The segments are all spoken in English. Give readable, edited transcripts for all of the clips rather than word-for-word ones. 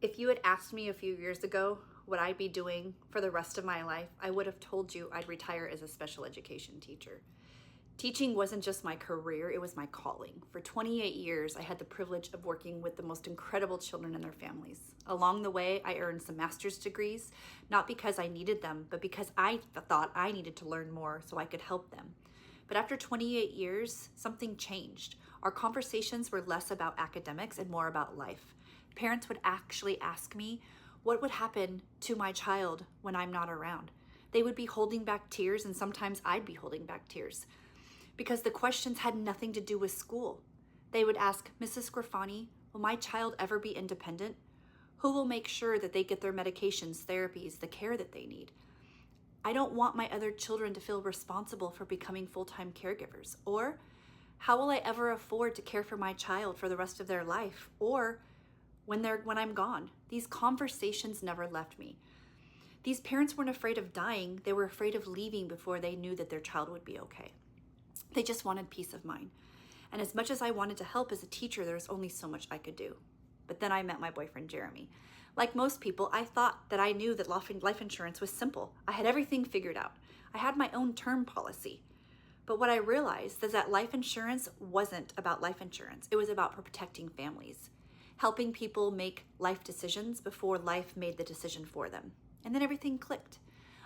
If you had asked me a few years ago what I'd be doing for the rest of my life, I would have told you I'd retire as a special education teacher. Teaching wasn't just my career, it was my calling. For 28 years, I had the privilege of working with the most incredible children and their families. Along the way, I earned some master's degrees, not because I needed them, but because I thought I needed to learn more so I could help them. But after 28 years, something changed. Our conversations were less about academics and more about life. Parents would actually ask me what would happen to my child when I'm not around. They would be holding back tears, and sometimes I'd be holding back tears because the questions had nothing to do with school. They would ask, Mrs. Scrofani, will my child ever be independent? Who will make sure that they get their medications, therapies, the care that they need? I don't want my other children to feel responsible for becoming full-time caregivers. Or how will I ever afford to care for my child for the rest of their life? Or when I'm gone? These conversations never left me. These parents weren't afraid of dying. They were afraid of leaving before they knew that their child would be okay. They just wanted peace of mind. And as much as I wanted to help as a teacher, there was only so much I could do. But then I met my boyfriend, Jeremy. Like most people, I thought that I knew that life insurance was simple. I had everything figured out. I had my own term policy. But what I realized is that life insurance wasn't about life insurance. It was about protecting families, helping people make life decisions before life made the decision for them. And then everything clicked.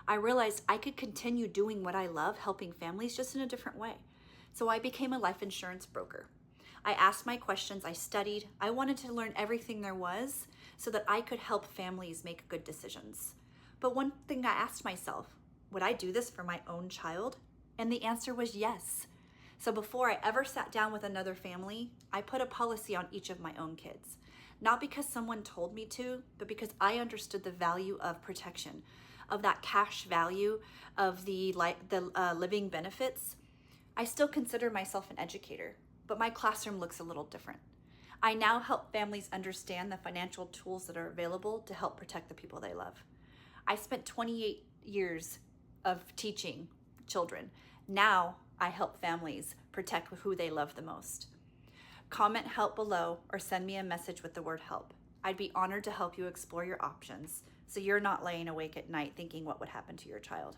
I realized I could continue doing what I love, helping families, just in a different way. So I became a life insurance broker. I asked my questions, I studied, I wanted to learn everything there was so that I could help families make good decisions. But one thing I asked myself, would I do this for my own child? And the answer was yes. So before I ever sat down with another family, I put a policy on each of my own kids. Not because someone told me to, but because I understood the value of protection, of that cash value, of the living benefits. I still consider myself an educator, but my classroom looks a little different. I now help families understand the financial tools that are available to help protect the people they love. I spent 28 years of teaching children. Now I help families protect who they love the most. Comment help below or send me a message with the word help. I'd be honored to help you explore your options so you're not laying awake at night thinking what would happen to your child.